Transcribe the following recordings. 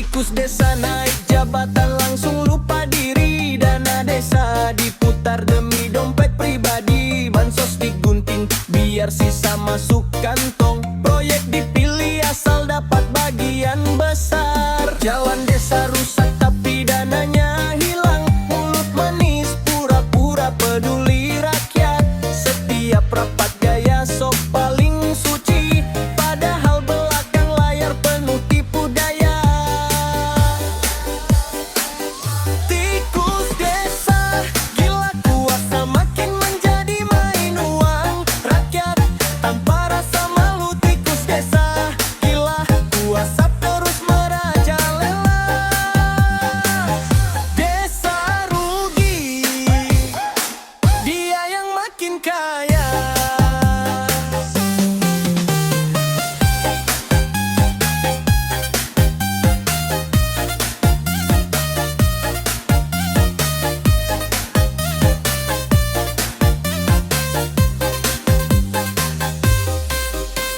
Tikus desa naik jabatan langsung lupa diri. Dana desa diputar demi dompet pribadi. Bansos digunting biar sisa masuk kantong. Proyek dipilih asal dapat bagian besar. Jalan desa rusak tapi dananya hilang. Mulut manis pura-pura peduli rakyat. Setiap rapat gaya sok paling suci, padahal belakang layar penuh tipu daya. Tikus desa gila kuasa makin menjadi main uang rakyat tanpa rasa malu. Tikus desa gila kuasa terus merajalela. Desa rugi, dia yang makin kaya.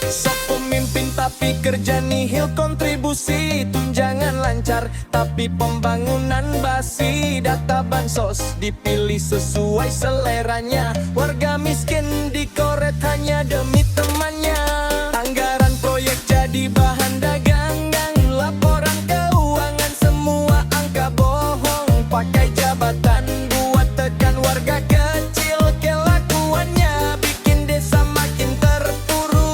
Sok pemimpin tapi kerja nihil kontribusi. Tunjangan lancar tapi pembangunan basi. Data bansos dipilih sesuai seleranya. Warga miskin dikoret hanya demi temannya. Anggaran proyek jadi bahan dagangan. Laporan keuangan semua angka bohong. Pakai jabatan buat tekan warga kecil. Kelakuannya bikin desa makin terpuruk.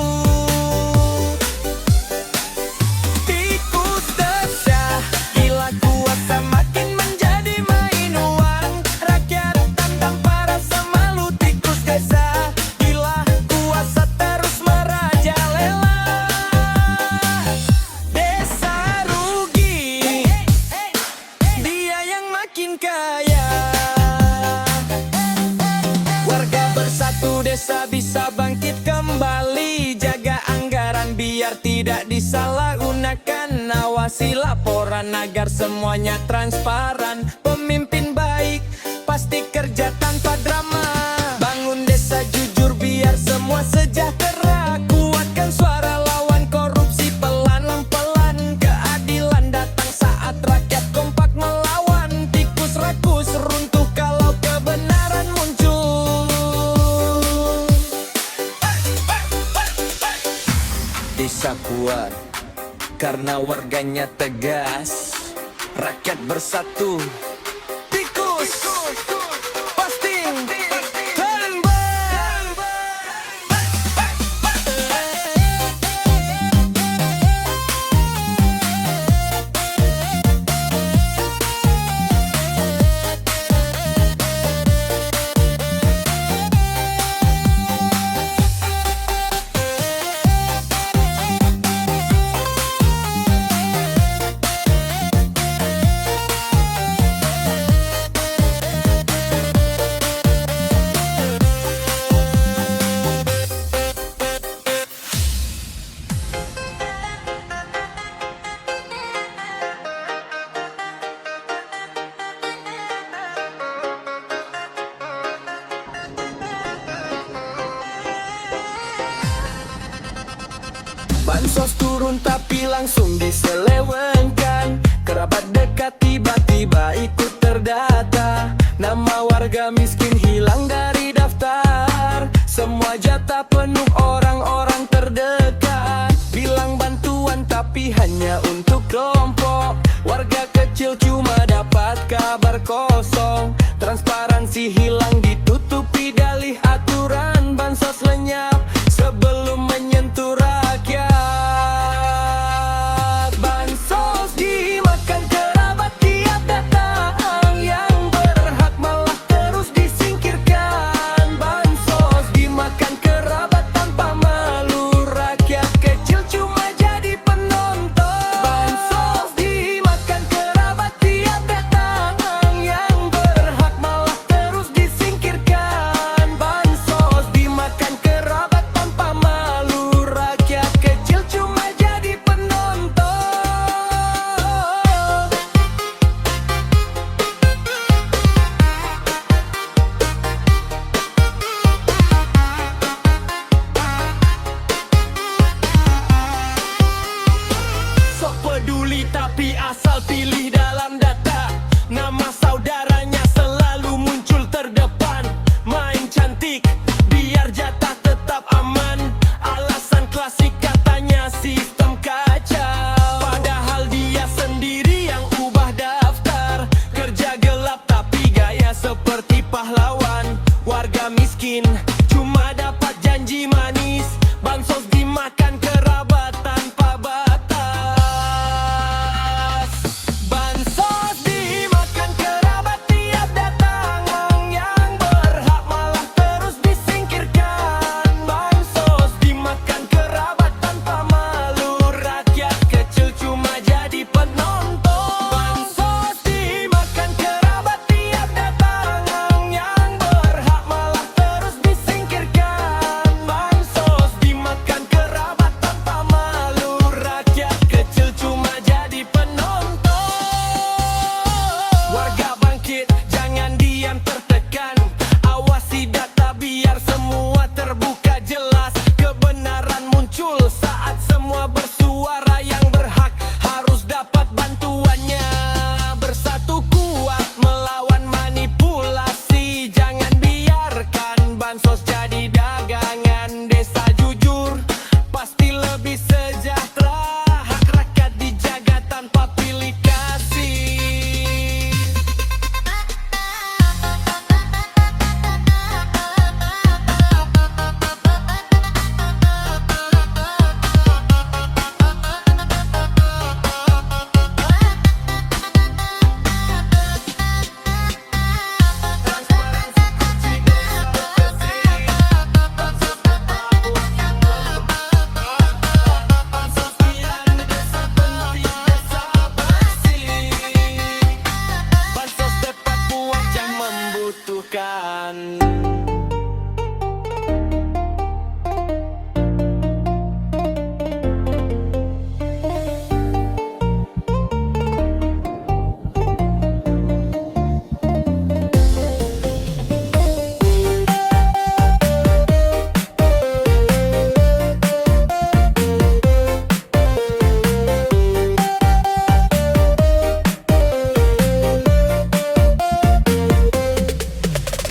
Tikus desa gila kuasa makin menjadi main uang rakyat tanpa rasa malu. Tikus desa gila kuasa terus merajalela. Desa rugi, dia yang makin kaya. Warga bersatu desa bisa bangkit kembali. Jaga anggaran biar tidak disalahgunakan. Awasi laporan agar semuanya transparan. Pemimpin baik pasti kerja tanpa drama. Bangun desa jujur biar semua sejahtera. Kuatkan suara lawan korupsi pelan-pelan. Keadilan datang saat rakyat kompak melawan. Tikus rakus runtuh kalau kebenaran muncul. Desa kuat karena warganya tegas. Rakyat bersatu. Tikus pasti tembak. Bansos turun tapi langsung diselewengkan. Kerabat dekat tiba-tiba ikut terdata. Nama warga miskin hilang dari daftar. Semua jatah penuh orang-orang terdekat. Bilang bantuan tapi hanya untuk kelompok. Warga kecil cuma dapat kabar kosong. Transparansi hilang ditutupi dalih aturan. Bansos lenyap sebelum menyentuh rakyat. Bansos dimakan kerabat tiap datang. Yang berhak malah terus disingkirkan. Bansos dimakan kerabat tanpa malu. Rakyat kecil cuma jadi penonton. Bansos dimakan kerabat tiap asal pilih dalam data. Nama saudaranya selalu muncul terdepan. Main cantik biar jatah tetap aman. Alasan klasik katanya sistem kacau. Padahal dia sendiri yang ubah daftar. Kerja gelap tapi gaya seperti pahlawan. Warga miskin cuma dapat janji manis. Bansos dimakan kerabat tanpa batas. Bansos dimakan kerabat tiap datang. Yang berhak malah terus disingkirkan. Bansos dimakan kerabat tanpa malu. Rakyat kecil cuma jadi penonton. Bansos dimakan kerabat tiap datang. Yang berhak malah terus disingkirkan. Bansos dimakan kerabat tanpa malu. Rakyat kecil cuma jadi penonton. Warga bangkit, jangan diam tertekan. Awasi data biar semua terbuka jelas. Kebenaran muncul saat semua bersuara. Yang berhak harus dapat bantuannya. Bersatu kuat melawan manipulasi. Jangan biarkan bansos jadi dagangan. Desa jujur pasti lebih sejahtera. Hak rakyat dijaga tanpa pilih kasih. Bansos tepat buat yang membutuhkan.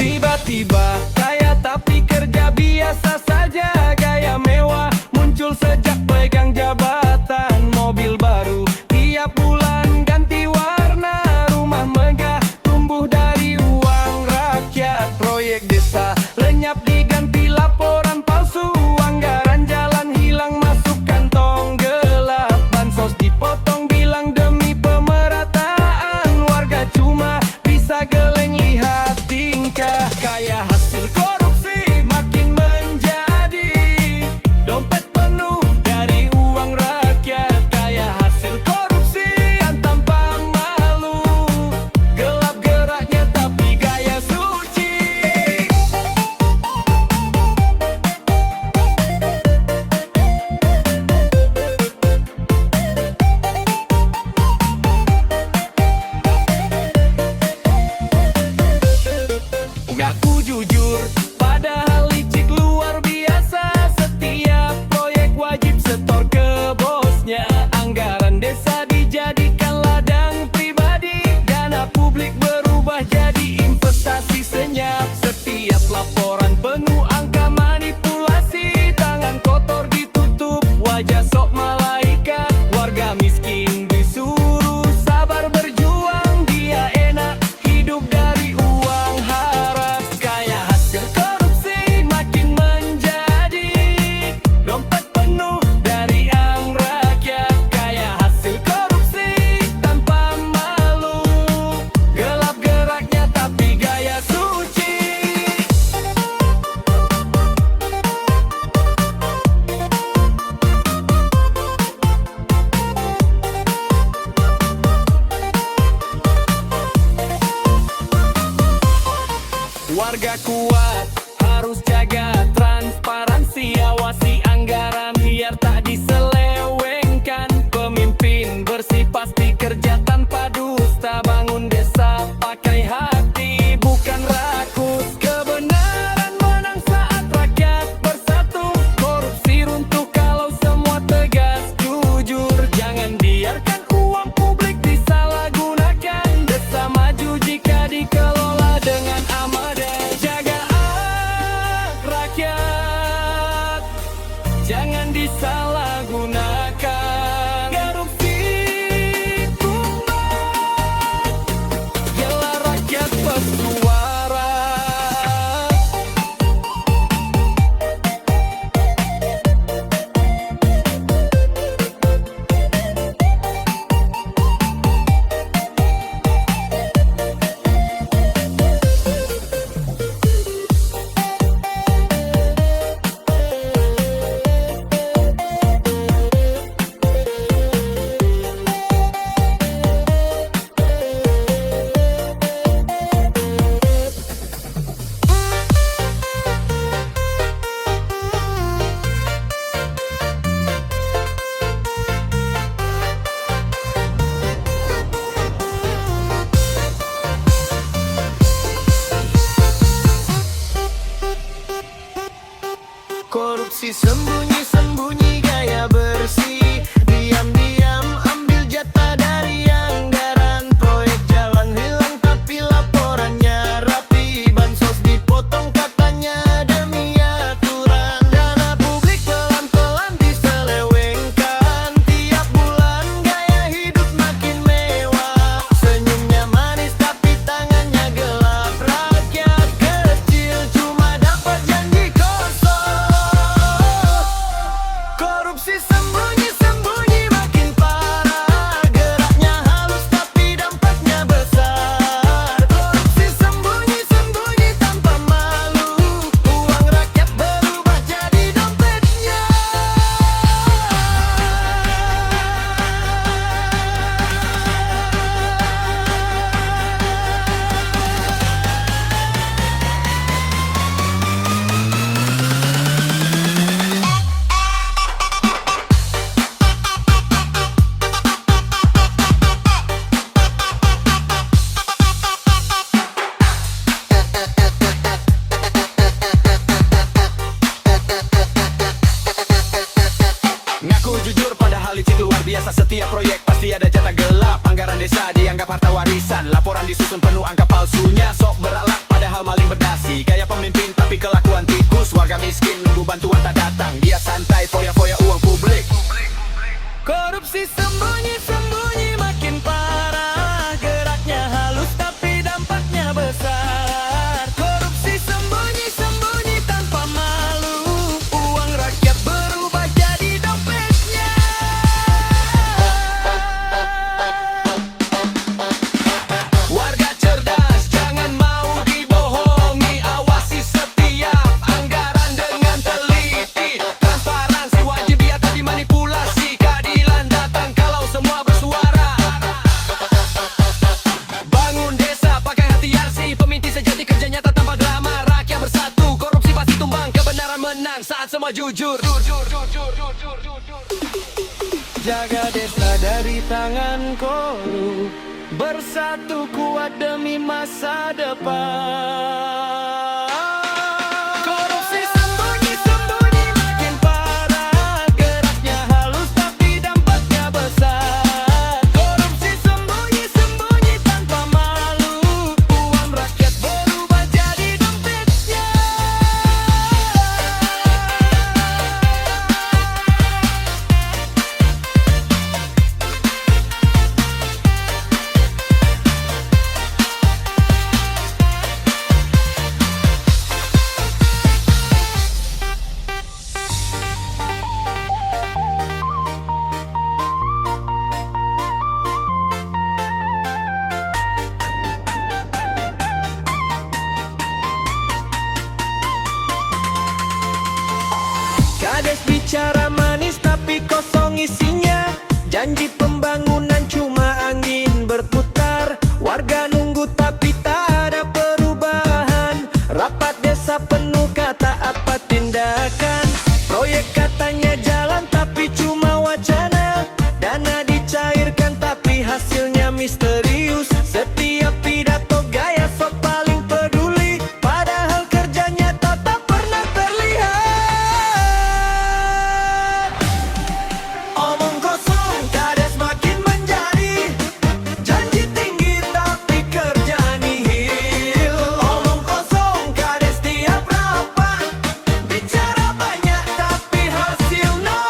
Tiba-tiba kaya tapi kerja biasa saja. Gaya mewah muncul sejak pegang jabatan. Mobil baru tiap bulan ganti warna. Rumah megah tumbuh dari uang rakyat. Proyek desa lenyap diganti laporan palsu. Anggaran jalan hilang masuk kantong gelap. Bansos dipotong bilang demi pemerataan. Warga cuma bisa geleng lihat tingkah. Kaya hasil korupsi makin menjadi. Dompet penuh dari uang rakyat. Kaya hasil korupsi kan tanpa malu. Gelap geraknya tapi gaya suci. Ngaku jujur padahal licik luar biasa. Setiap proyek wajib setor ke bosnya. Anggaran desa dijadikan ladang pribadi. Dana publik berubah jadi investasi senyap. Setiap laporan penuh angka manipulasi. Tangan kotor ditutup wajah sok malaikat. Warga miskin disuruh sabar berjuang. Dia enak hidup dari uang haram. Kaya hasil korupsi makin menjadi. Dompet penuh dari ang rakyat. Kaya hasil korupsi tanpa malu. Gelap geraknya tapi gaya suci. Warga kuat harus jaga transparansi. Awasi anggaran biar tak diselewengkan. Pemimpin bersih pasti kerja tanpa dusta. Bangun desa pakai hati bukan rakus. Kebenaran menang saat rakyat bersatu. Korupsi runtuh kalau semua tegas jujur. Jangan biarkan uang publik korupsi sembunyi-sembunyi gaya bersih. Diam-diam ambil jatah dari anggaran. Proyek jalan hilang tapi laporannya rapi. Bansos dipotong katanya demi aturan. Dana publik pelan-pelan diselewengkan. Tiap bulan gaya hidup makin mewah. Senyumnya manis tapi tangannya gelap. Rakyat kecil cuma dapat janji kosong. Korupsi sembunyi-sembunyi makin parah. Geraknya halus tapi dampaknya besar. Korupsi sembunyi-sembunyi tanpa malu. Uang rakyat berubah jadi dompetnya. Ngaku jujur padahal itu luar biasa. Setiap proyek pasti ada jatah gelap. Anggaran desa dianggap harta warisan. Laporan disusun penuh angka palsunya. Sok berakhlak padahal maling berdasi. Gaya pemimpin tapi kelakuan tikus. Warga miskin nunggu bantuan tak datang. Dia santai foya-foya uang publik. Korupsi sembunyi-sembunyi makin parah. Geraknya halus tapi dampaknya besar. Korupsi sembunyi-sembunyi tanpa malu. Uang rakyat berubah jadi dompetnya. Warga cerdas, jangan mau dibohongi. Awasi setiap anggaran dengan teliti. Transparansi wajib biar tak dimanipulasi. Keadilan datang kalau semua bersuara. Bangun desa pakai hati yarsi. Pemimpin sejati kerja nyata tanpa drama. Rakyat bersatu, korupsi pasti tumbang. Kebenaran menang saat semua jujur. Jaga desa dari tangan korup. Bersatu kuat demi masa depan. Korupsi sembunyi-sembunyi makin parah. Geraknya halus tapi dampaknya besar. Korupsi sembunyi-sembunyi tanpa malu. Uang rakyat berubah jadi dompetnya. Kades bicara manis tapi kosong isinya. Janji pembangunan cuma angin berputar. Warga nunggu tapi tak ada perubahan. Rapat desa penuh kata apa tindakan. Proyek katanya jalan tapi cuma wacana. Dana dicairkan tapi hasilnya misterius. Setiap pidato gaya sok paling peduli. Padahal kerjanya tak pernah terlihat. Omong kosong kades makin menjadi. Janji tinggi tapi kerja nihil. Omong kosong kades tiap rapat. Bicara banyak tapi hasil nol.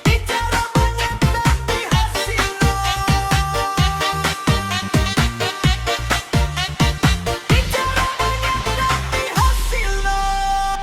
Bicara banyak tapi hasil nol. Bicara banyak tapi hasil nol.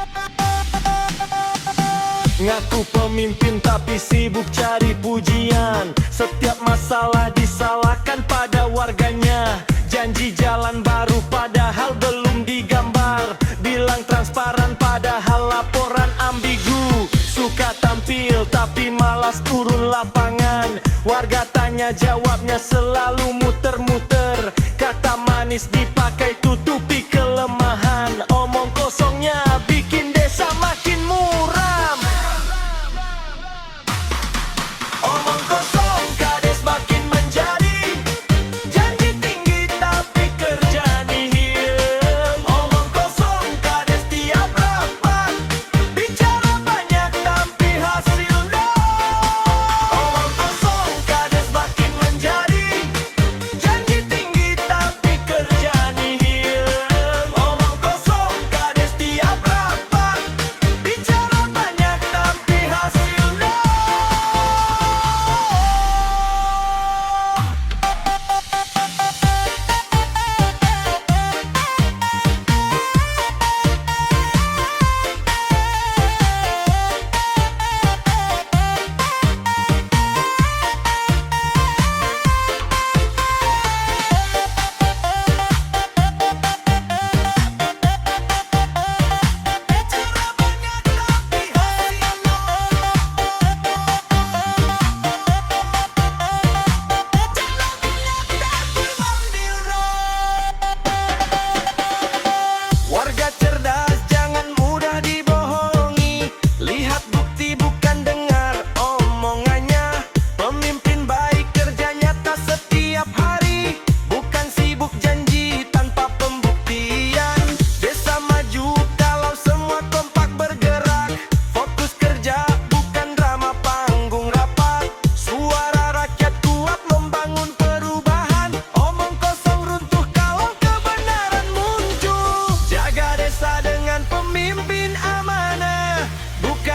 Ngaku pemimpin tapi sibuk cari pujian. Setiap masalah disalahkan pada warganya. Janji jalan baru padahal belum digambar. Bilang transparan padahal laporan ambigu. Suka tampil tapi malas turun lapangan. Warga tanya jawabnya selalu muter-muter. Kata manis dipakai tutupi kelemahan. Omong kosongnya bikin desa makin muram. Omong kosong kades makin menjadi. Janji tinggi tapi kerja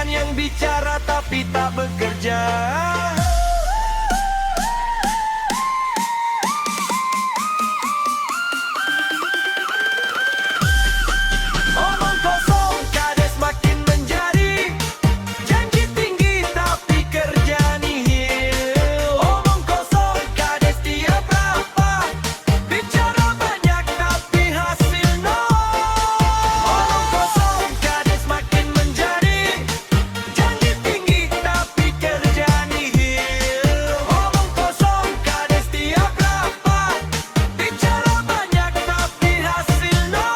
bukan yang bicara tapi tak bekerja. Omong kosong, kades makin menjadi. Janji tinggi tapi kerja nihil. Omong kosong, kades tiap berapa. Bicara banyak tapi hasil nol. Omong kosong, kades makin menjadi. Janji tinggi tapi kerja nihil. Omong kosong, kades tiap berapa. Bicara banyak tapi hasil nol.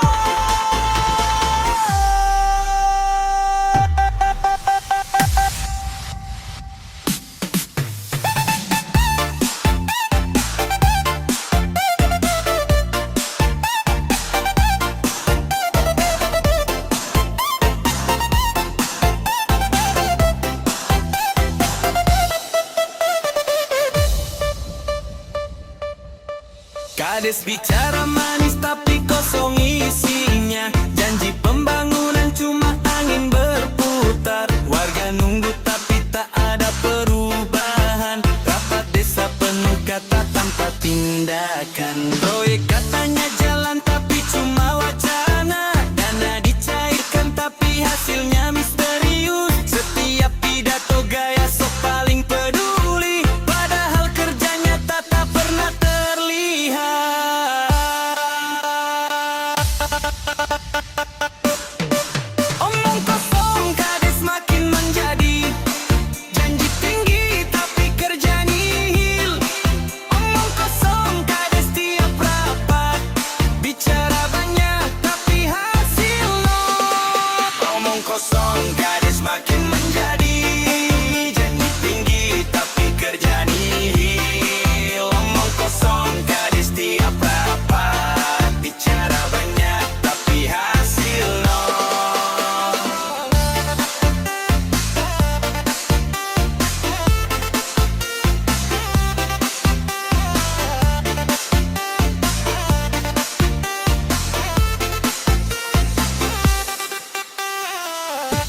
Kades bicara manis tapi kosong isinya. Janji pembangunan cuma angin berputar. Warga nunggu tapi tak ada perubahan. Rapat desa penuh kata tanpa tindakan. Proyek katanya jalan tapi cuma wacana. Dana dicairkan tapi hasilnya misterius. Setiap pidato gaya sok paling peduli. Padahal kerja nyata tak pernah terlihat. Omong kosong, kades makin menjadi. Janji tinggi tapi kerja nihil. Omong kosong, kades tiap rapat. Bicara banyak tapi hasil nol. Omong kosong, kades makin menjadi. Janji tinggi tapi kerja nihil. Omong kosong, kades tiap rapat. Bicara banyak tapi hasil nol.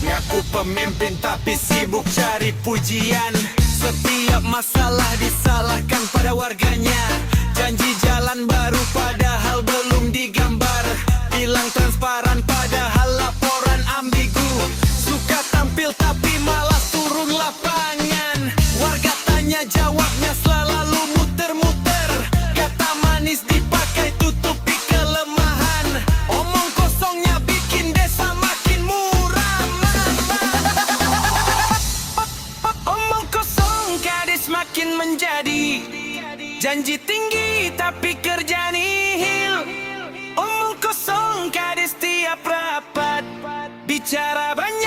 Ngaku pemimpin tapi sibuk cari pujian. Setiap masalah disalahkan pada warganya. Janji jalan baru padahal belum digambar. Bilang transparan padahal laporan ambigu. Suka tampil tapi malah turun lapangan. Warga tanya jawabnya selalu muter-muter. Kata manis dipakai tutupi kelemahan. Omong kosongnya bikin desa makin muram. Omong kosong, kades makin menjadi. Janji tinggi tapi kerja nihil. Omong kosong, kades tiap rapat. Bicara banyak